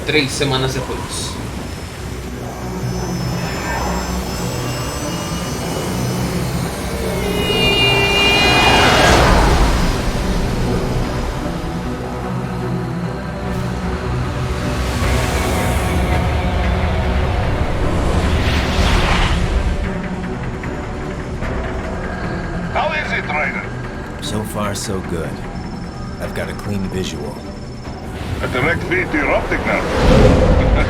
3 semanas depois. How is it, Raiden? So far, so good. I've got a clean visual. A direct feed to your optic nerve.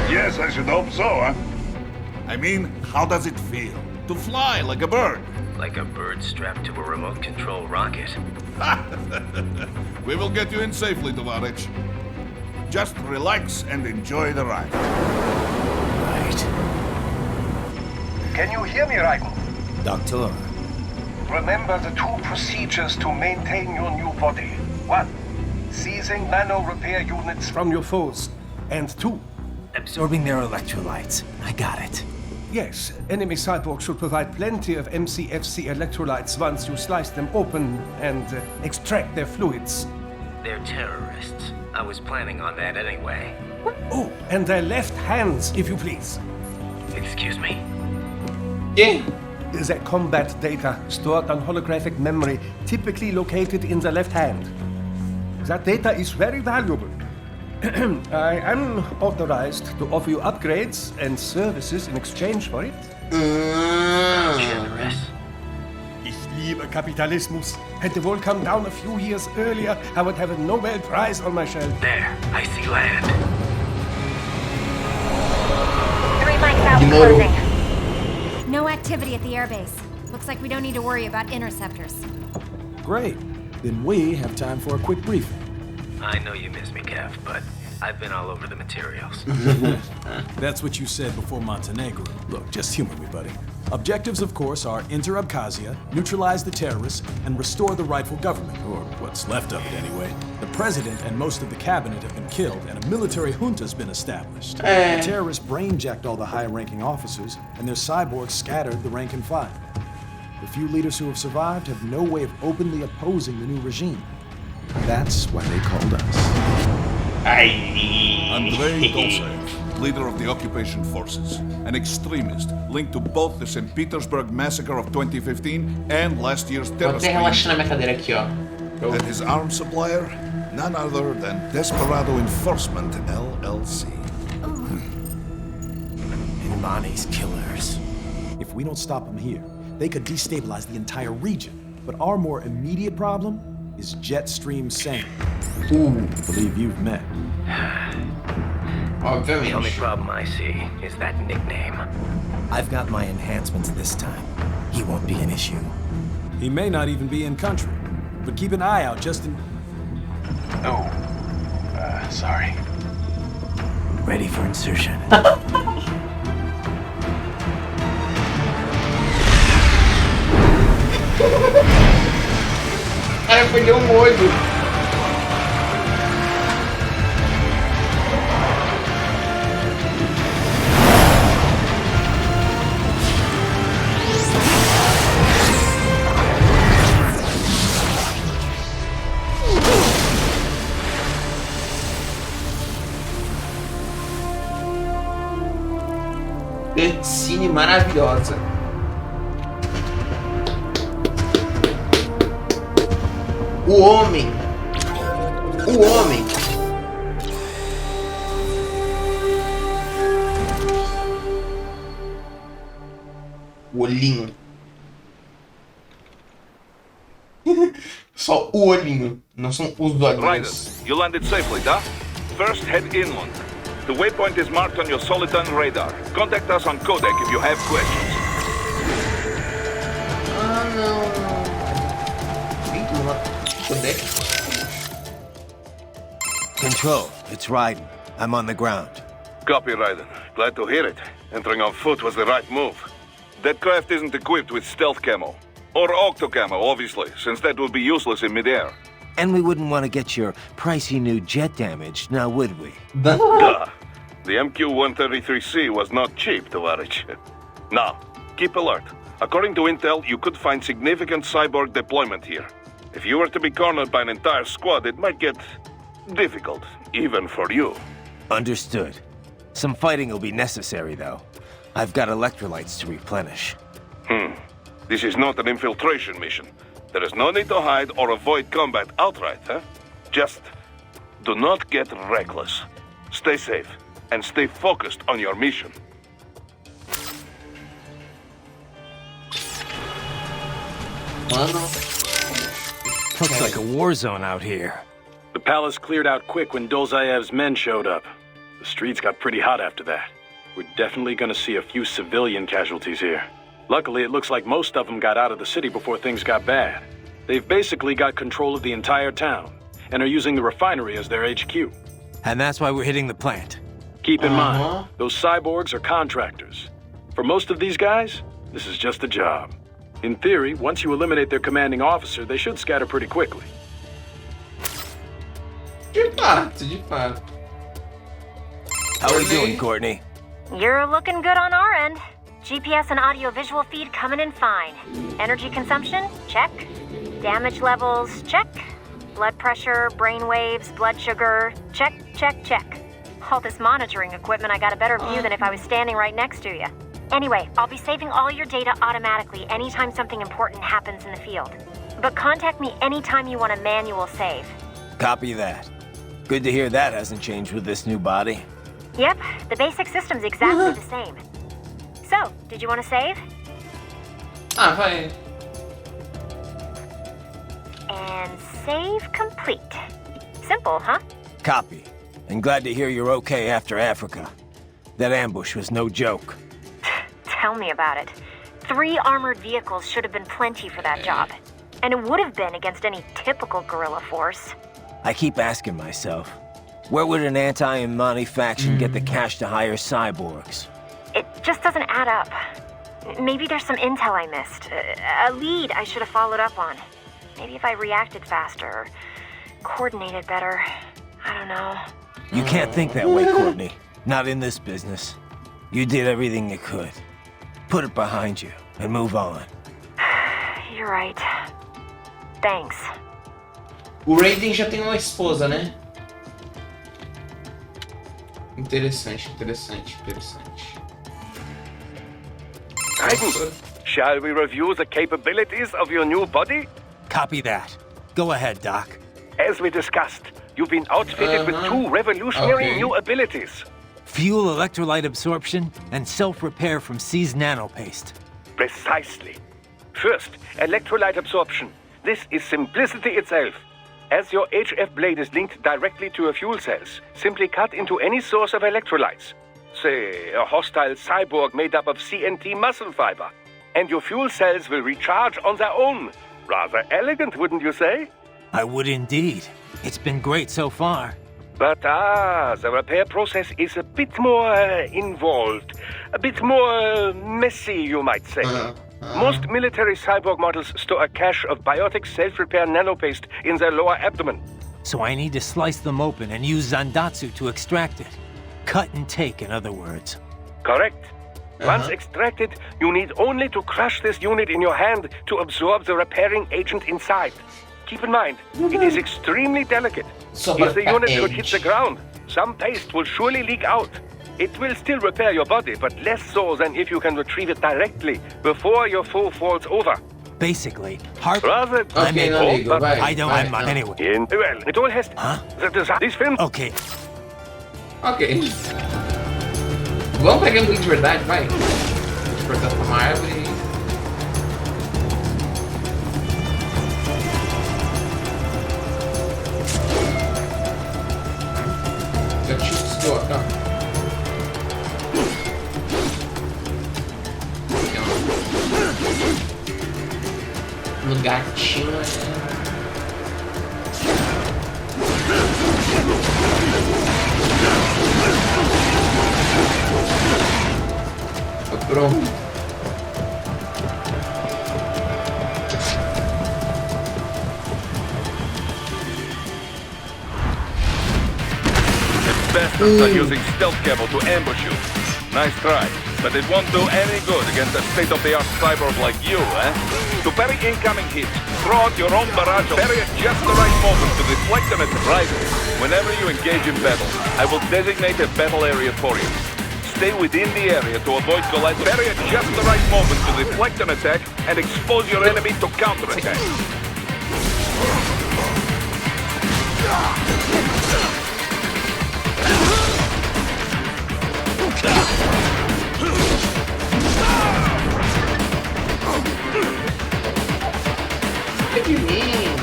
Yes, I should hope so, huh? I mean, how does it feel? To fly like a bird? Like a bird strapped to a remote control rocket. We will get you in safely, Tovarich. Just relax and enjoy the ride. Right. Can you hear me, Raiden? Doctor. Remember the 2 procedures to maintain your new body. 1. Seizing nano repair units From your foes. And 2. Absorbing their electrolytes. I got it. Yes, enemy cyborgs should provide plenty of MCFC electrolytes once you slice them open and extract their fluids. They're terrorists. I was planning on that anyway. Oh, and their left hands, if you please. Excuse me? Que? The combat data stored on holographic memory, typically located in the left hand. That data is very valuable. I am authorized to offer you upgrades and services in exchange for it. Generous. Ich liebe Kapitalismus. Had the wall come down a few years earlier, I would have a Nobel Prize on my shelf. There, I see land. 3 mics out, Ignoro. closing. No activity at the airbase. Looks like we don't need to worry about interceptors. Great. Then we have time for a quick briefing. I know you miss me, Kev, but I've been all over the materials. That's what you said before Montenegro. Look, just humor me, buddy. Objectives, of course, are enter Abkhazia, neutralize the terrorists, and restore the rightful government, or what's left of it anyway. The president and most of the cabinet have been killed, and a military junta's been established. The terrorists brain-jacked all the high-ranking officers, and their cyborgs scattered the rank and file. The few leaders who have survived have no way of openly opposing the new regime. That's why they called us. Andrei Dolcev, leader of the occupation forces, an extremist linked to both the St. Petersburg massacre of 2015 and last year's Vou terror até relaxar na minha cadeira aqui, ó. And his arms supplier, none other than Desperado Enforcement, LLC. Imani's killers. If we don't stop them here, they could destabilize the entire region. But our more immediate problem is Jetstream Sane. I believe you've met. The only Obviamente. problem I see is that nickname. I've got my enhancements this time. He won't be an issue. He may not even be in country, but keep an eye out just in... Oh. Sorry. Ready for insertion. O cara perdeu um olho. Cutscene maravilhosa. O homem. O homem. O olhinho. Só o olhinho, não são os Raiden, olhinhos. you landed safely, huh? First, head inland. The waypoint is marked on your Soliton radar. Contact us on codec if you have questions. Ah, não. Eita, codec. Control, it's Raiden. I'm on the ground. Copy, Raiden. Glad to hear it. Entering on foot was the right move. That craft isn't equipped with stealth camo. Or octo camo, obviously, since that would be useless in midair. And we wouldn't want to get your pricey new jet damaged, now would we? Duh. The MQ-133C was not cheap, Tovarich. Now, keep alert. According to intel, you could find significant cyborg deployment here. If you were to be cornered by an entire squad, it might get difficult, even for you. Understood. Some fighting will be necessary, though. I've got electrolytes to replenish. This is not an infiltration mission. There is no need to hide or avoid combat outright, huh? Just do not get reckless. Stay safe and stay focused on your mission. Mano. Looks like a war zone out here. The palace cleared out quick when Dolzayev's men showed up. The streets got pretty hot after that. We're definitely gonna see a few civilian casualties here. Luckily, it looks like most of them got out of the city before things got bad. They've basically got control of the entire town, and are using the refinery as their HQ. And that's why we're hitting the plant. Keep in mind, those cyborgs are contractors. For most of these guys, this is just a job. In theory, once you eliminate their commanding officer, they should scatter pretty quickly. De fato. How are we doing, Courtney? You're looking good on our end. GPS and audio-visual feed coming in fine. Energy consumption? Check. Damage levels? Check. Blood pressure, brain waves, blood sugar? Check, check, check. All this monitoring equipment, I got a better view than if I was standing right next to you. Anyway, I'll be saving all your data automatically anytime something important happens in the field. But contact me anytime you want a manual save. Copy that. Good to hear that hasn't changed with this new body. Yep, the basic system's exactly the same. So, did you want to save? Vai. And save complete. Simple, huh? Copy. And glad to hear you're okay after Africa. That ambush was no joke. Tell me about it. 3 armored vehicles should have been plenty for that job. And it would have been against any typical guerrilla force. I keep asking myself, where would an anti-Imani faction get the cash to hire cyborgs? It just doesn't add up. Maybe there's some intel I missed. A lead I should have followed up on. Maybe if I reacted faster, or coordinated better. I don't know. You can't think that way, Courtney. Not in this business. You did everything you could. Put it behind you and move on. You're right. Thanks. O Raiden já tem uma esposa, né? Interessante. Raiden, shall we review the capabilities of your new body? Copy that. Go ahead, Doc. As we discussed, you've been outfitted with 2 revolutionary new abilities. Fuel electrolyte absorption and self-repair from C's nanopaste. Precisely. First, electrolyte absorption. This is simplicity itself. As your HF blade is linked directly to your fuel cells, simply cut into any source of electrolytes. Say, a hostile cyborg made up of CNT muscle fiber. And your fuel cells will recharge on their own. Rather elegant, wouldn't you say? I would indeed. It's been great so far. But the repair process is a bit more involved. A bit more messy, you might say. Most military cyborg models store a cache of biotic self-repair nanopaste in their lower abdomen. So I need to slice them open and use Zandatsu to extract it. Cut and take, in other words. Correct. Once extracted, you need only to crush this unit in your hand to absorb the repairing agent inside. Keep in mind, it is extremely delicate. If the unit should hit the ground, some paste will surely leak out. It will still repair your body, but less so than if you can retrieve it directly before your foe falls over. Basically, hard. Rather, Ok, não ligo, vai. I don't vai, have my não. anyway. well, it all has this film. Okay. Ok. Vamos pegar um glitch de verdade, vai. Vou cortar uma árvore. Já tinha estou, tá? No gatinho, pronto. Bastards are using stealth camo to ambush you. Nice try, but it won't do any good against a state-of-the-art cyborg like you, eh? To parry incoming hits, throw out your own barrage, parry at just the right moment to deflect them at Raiden. Whenever you engage in battle, I will designate a battle area for you. stay within the area to avoid colliding. Parry at just the right moment to deflect an attack and expose your enemy to counterattack. What do you mean?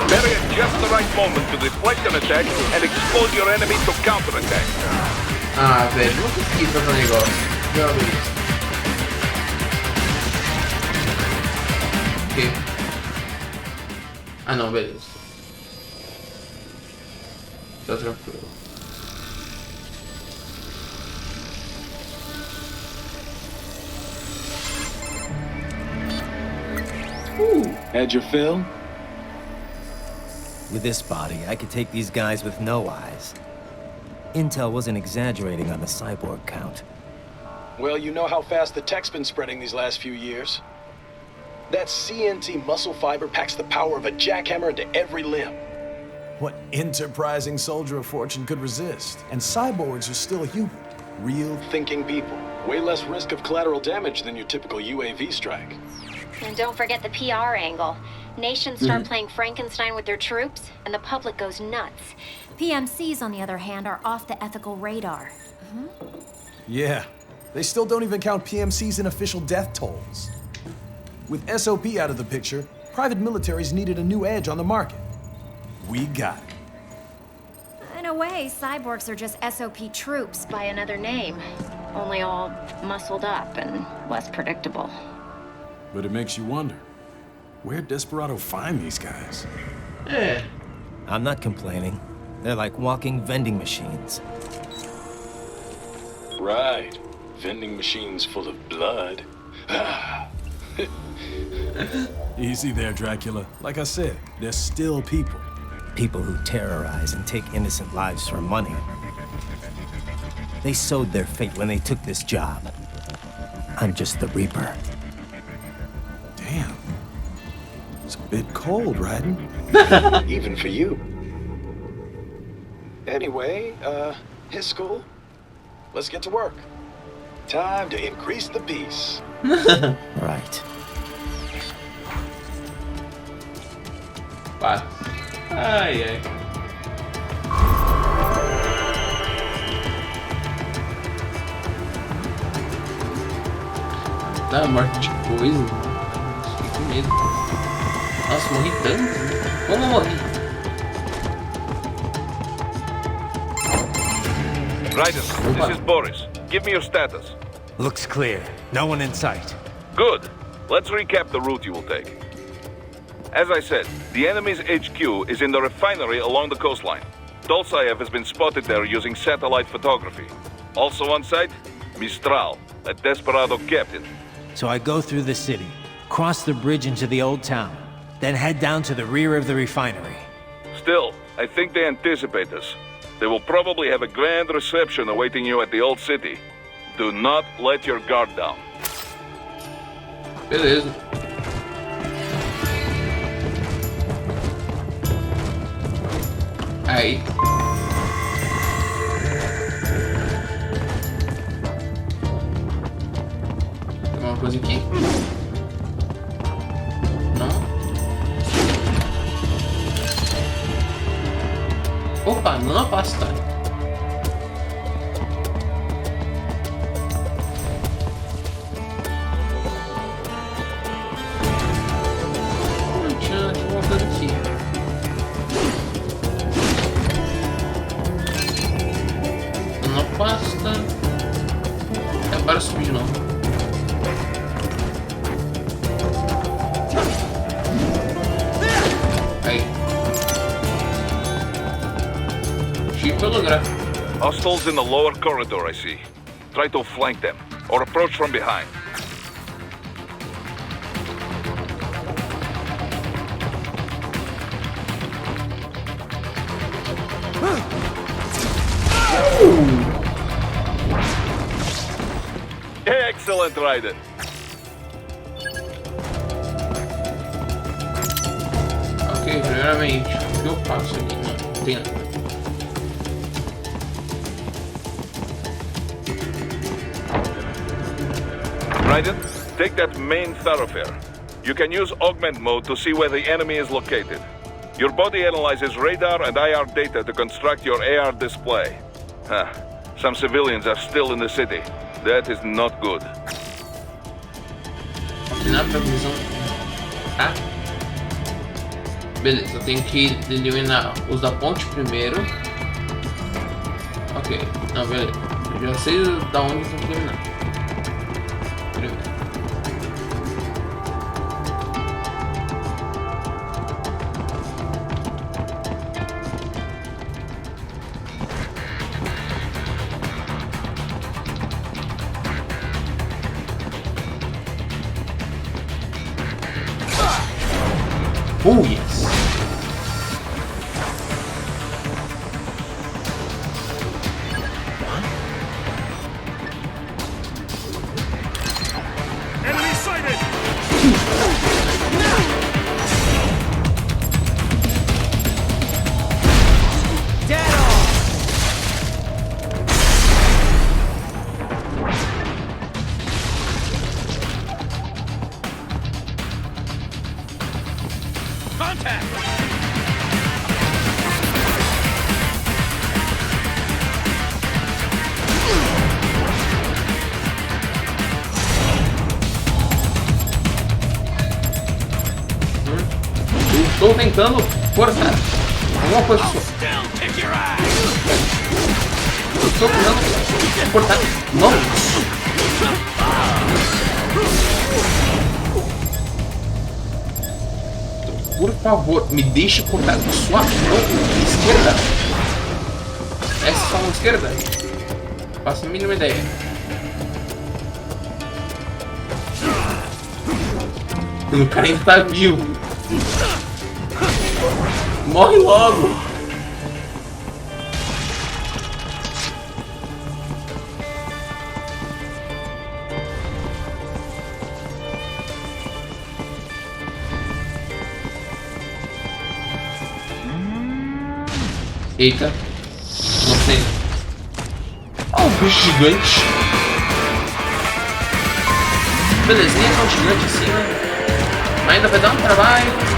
Parry at just the right moment to deflect an attack and expose your enemy to counterattack. Ah, velho, não consegui fazer um negócio. Joga isso. Ok. Ah não, beleza. Tá tranquilo. Had your fill? With this body, I could take these guys with no eyes. Intel wasn't exaggerating on the cyborg count. Well, you know how fast the tech's been spreading these last few years. That CNT muscle fiber packs the power of a jackhammer into every limb. What enterprising soldier of fortune could resist? And cyborgs are still human. Real Thinking people. Way less risk of collateral damage than your typical UAV strike. And don't forget the PR angle. Nations start playing Frankenstein with their troops, and the public goes nuts. PMCs, on the other hand, are off the ethical radar. Yeah, they still don't even count PMCs in official death tolls. With SOP out of the picture, private militaries needed a new edge on the market. We got it. In a way, cyborgs are just SOP troops by another name. Only all muscled up and less predictable. But it makes you wonder, where'd Desperado find these guys? É. I'm not complaining. They're like walking vending machines. Right. Vending machines full of blood. Easy there, Dracula. Like I said, they're still people. People who terrorize and take innocent lives for money. They sowed their fate when they took this job. I'm just the Reaper. Damn. It's a bit cold, Raiden. Even for you. Anyway, his school. Let's get to work. Time to increase the peace. Right. Pá. Ai, ai. Tá, morte de coisa. Fiquei com medo. Nossa, morri tanto. Como eu morri? Raiden, this is Boris. Give me your status. Looks clear. No one in sight. Good. Let's recap the route you will take. As I said, the enemy's HQ is in the refinery along the coastline. Dolzaev has been spotted there using satellite photography. Also on site, Mistral, a Desperado captain. So I go through the city, cross the bridge into the old town, then head down to the rear of the refinery. Still, I think they anticipate us. They will probably have a grand reception awaiting you at the old city. Do not let your guard down. Beleza. Aí. Tem uma coisa aqui. Não. Opa, nanopasta. Tinha alguma coisa aqui. Nanopasta. Agora subir de novo. Aí. Holograph. Hostiles in the lower corridor, I see. Try to flank them, or approach from behind. Excellent, Raiden. Ok, primeiramente, o que eu faço aqui? Não tem nada. Raiden, take that main thoroughfare. You can use augment mode to see where the enemy is located. Your body analyzes radar and IR data to construct your AR display. Some civilians are still in the city. That is not good. Na previsão. Tá? Beleza, eu tenho que eliminar os da ponte primeiro. Ok, não, beleza. Eu já sei da onde eu tenho que eliminar. Primeiro. Oh, yes. Enemy sighted! Dead on! Contact! Estou tentando forçar alguma coisa só. Estou tentando cortar. Não. Por favor, me deixe cortar sua mão esquerda. Essa é sua mão esquerda? Faço a mínima ideia. O cara ainda tá vivo. Morre logo! Eita, não sei. Olha o bicho gigante. Belezinha, tão gigante assim, né? Mas ainda vai dar um trabalho.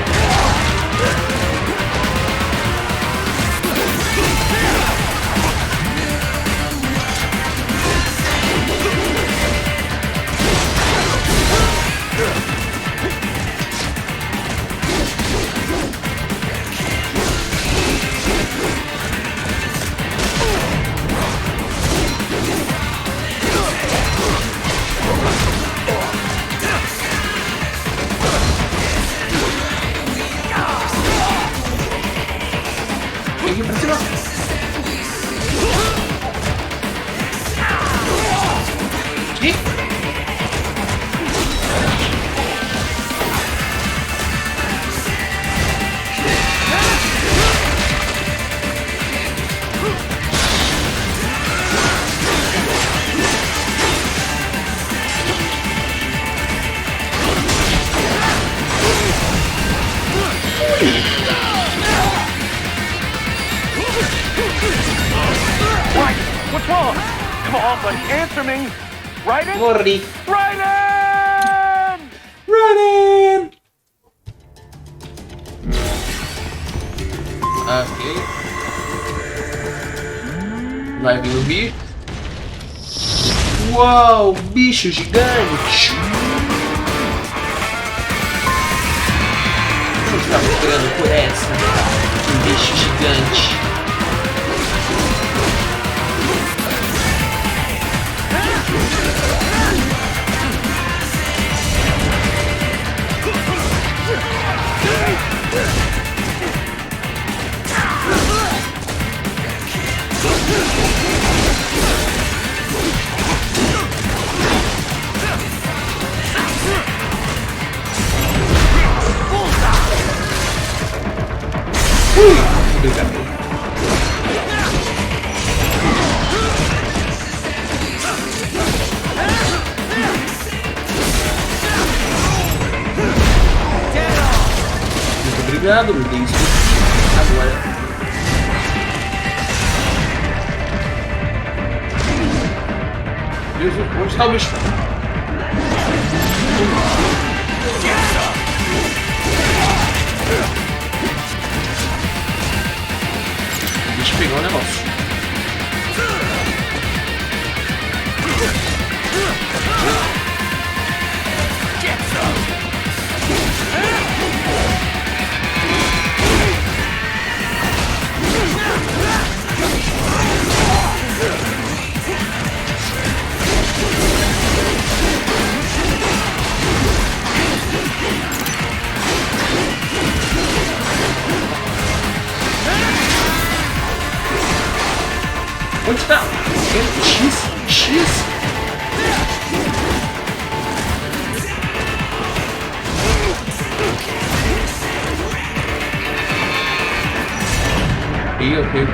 Aqui pra cima. Aqui. What's wrong? Come on, buddy, answer me. Raiden? Morri. Raiden! Raiden! Ok. Vai vir o bicho. Uau, bicho gigante! Eu estava procurando por essa. Um bicho gigante. Obrigado. Muito obrigado, me dei isso agora. Jesus, onde está o bicho? Onde tá? X. Ok.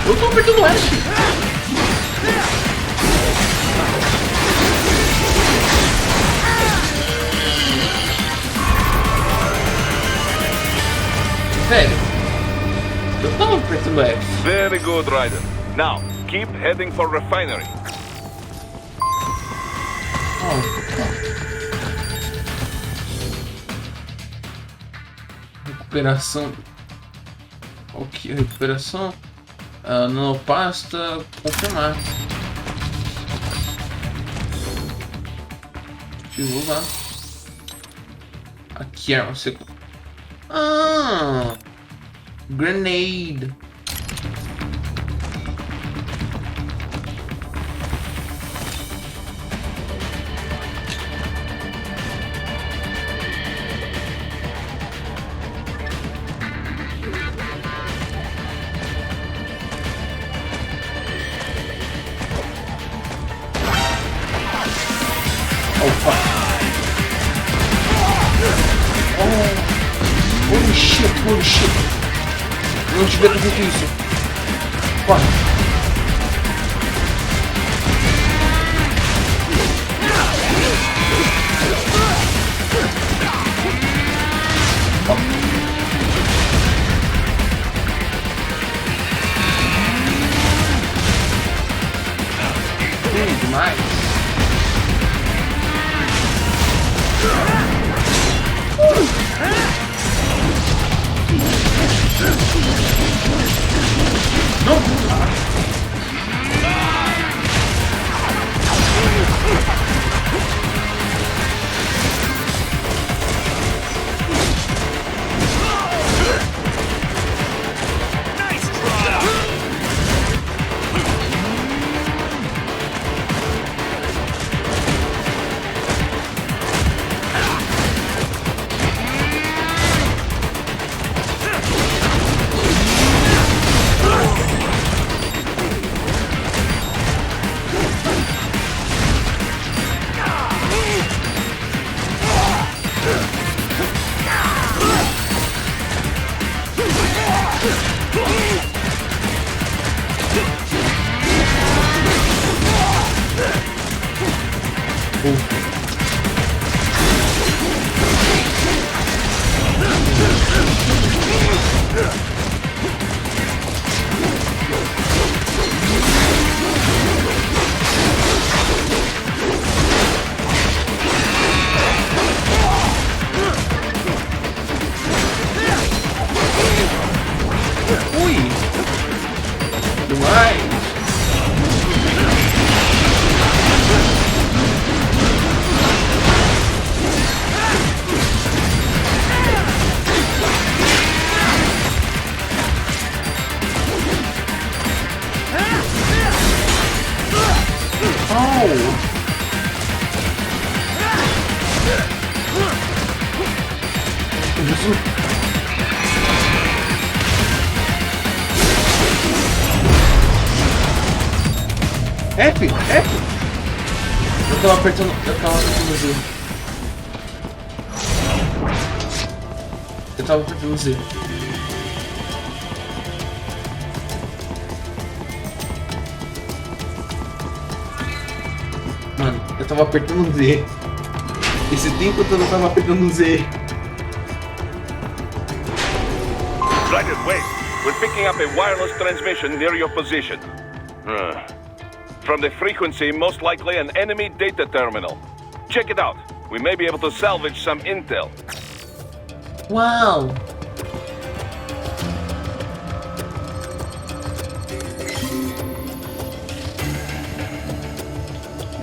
Eu tô apertando o Esse. Velho, eu tava apertando o Esse. Very good, Raiden. Now, keep heading for refinery. Recuperação. Ok, recuperação. Nanopasta. Confirmar. Vou lá. Aqui é você. Grenade. Holy shit. Não devia ter feito isso. Corre. Demais. F! Eu tava apertando Z. Eu tava apertando Z. Mano, eu tava apertando Z. Esse tempo todo eu tava apertando Z. Raiden, wait. We're picking up a wireless transmission near your position. From the frequency, most likely an enemy data terminal. Check it out. We may be able to salvage some intel. Uau!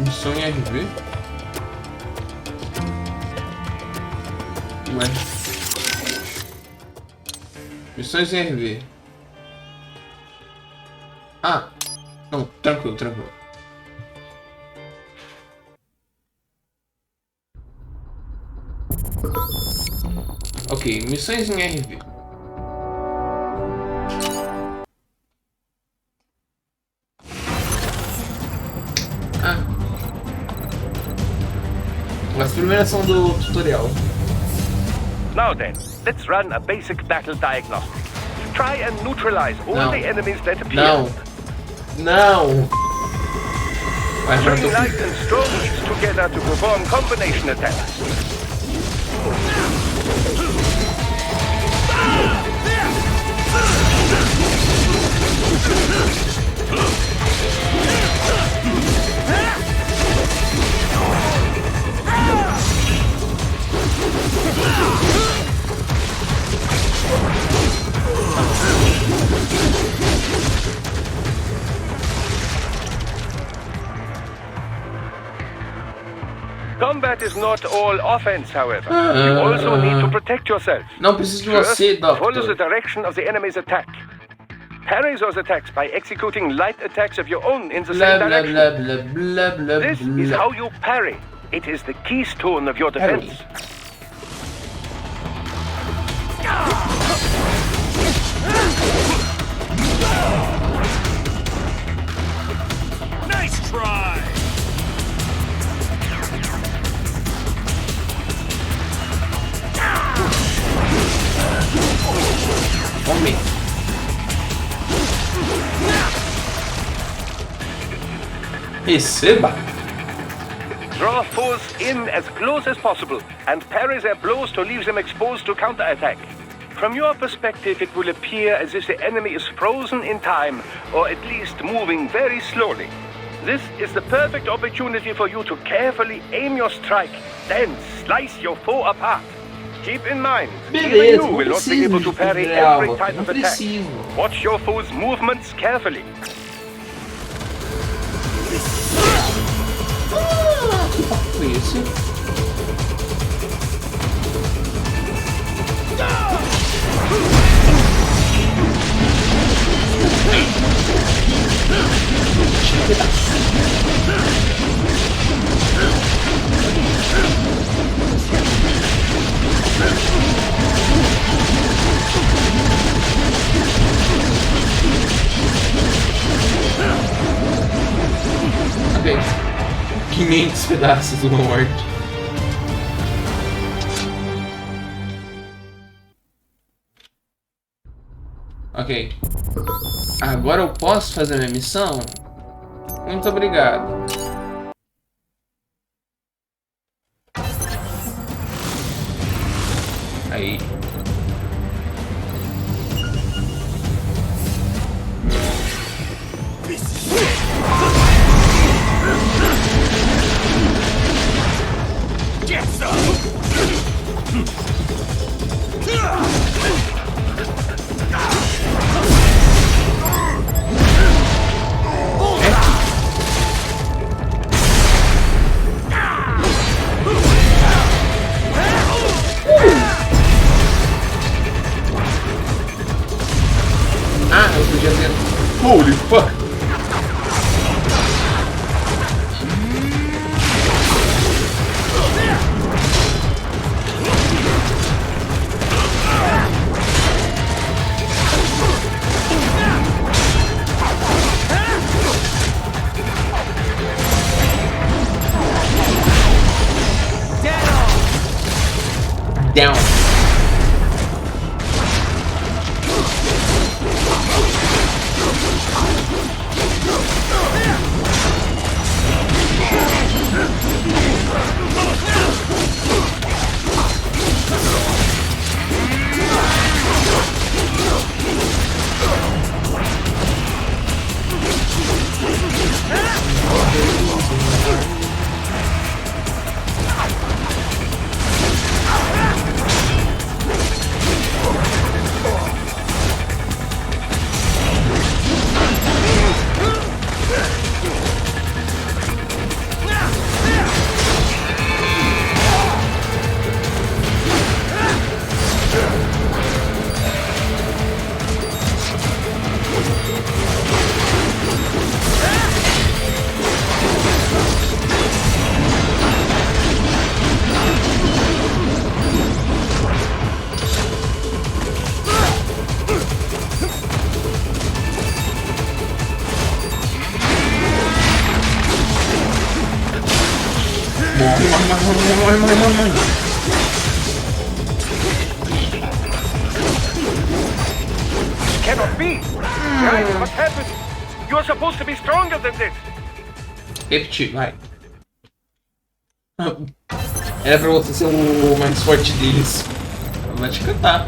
Missão em RV? Ué. Missões em RV. Ah! Não, tranquilo. Ok, missões em RV. As primeiras são do tutorial. Now then, let's run a basic battle diagnostic. Try and neutralize all the enemies that appear. Não! Bring light and strong heats together to perform combination attacks. Combat is not all offense, however. You also need to protect yourself. Não preciso de First, você, follow the Doctor. direction of the enemy's attack. Parry those attacks by executing light attacks of your own in the Blah, same blah, direction. blah, blah, blah, blah, This is how you parry. It is the keystone of your defense. Nice try! Homem. Receba. Draw foes in as close as possible and parry their blows to leave them exposed to counterattack. From your perspective, it will appear as if the enemy is frozen in time, or at least moving very slowly. This is the perfect opportunity for you to carefully aim your strike, then slice your foe apart. Keep in mind, even Beleza, you não will not be preciso able de to parry tutorial, every type não of attack. preciso. Watch your foe's movements carefully. Que papo foi esse? Ok. 500 pedaços uma morte. Ok. Agora eu posso fazer minha missão? Muito obrigado. Aí. Ah, eu podia ter. Holy fuck! Down. Morre. Cannot be! Guys, what happened? You are supposed to be stronger than this! Repetir, vai. Era pra você ser o mais forte deles. Vai te cantar.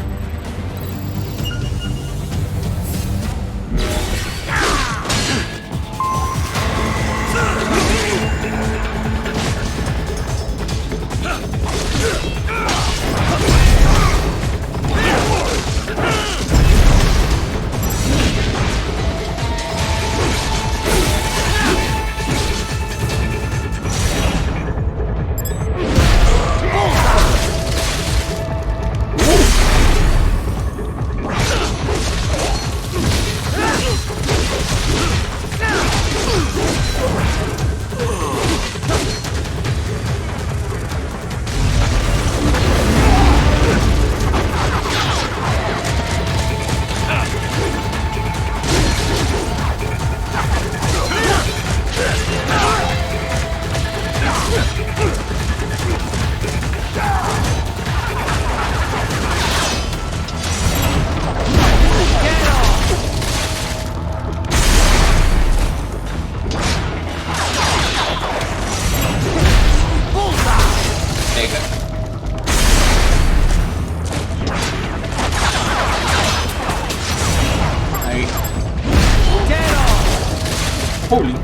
Holy.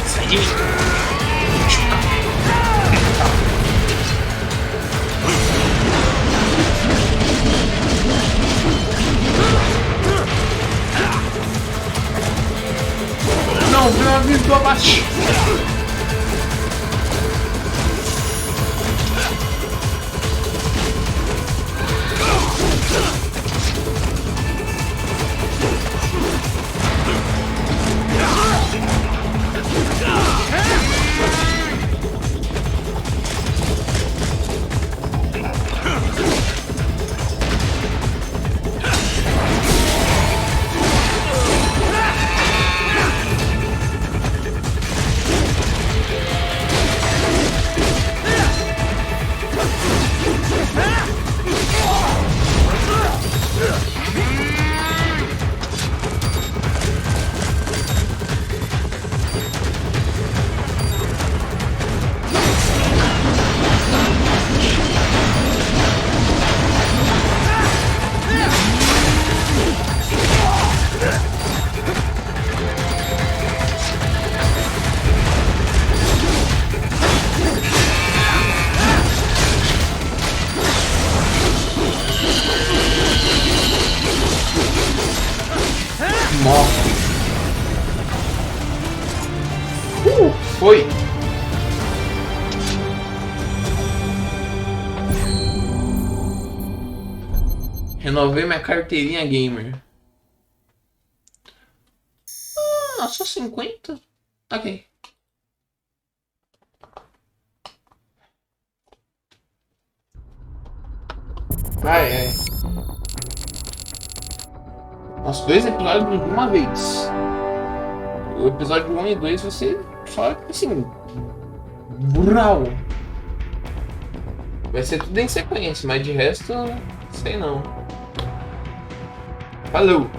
Sai de mim. Não, meu amigo do abate. Foi. Renovei minha carteirinha gamer. Ah, só 50? Ok. Ai. Nossa, 2 episódios de uma vez. O episódio 1 e 2 vai ser só assim. Brutal. Vai ser tudo em sequência, mas de resto, sei não. Falou!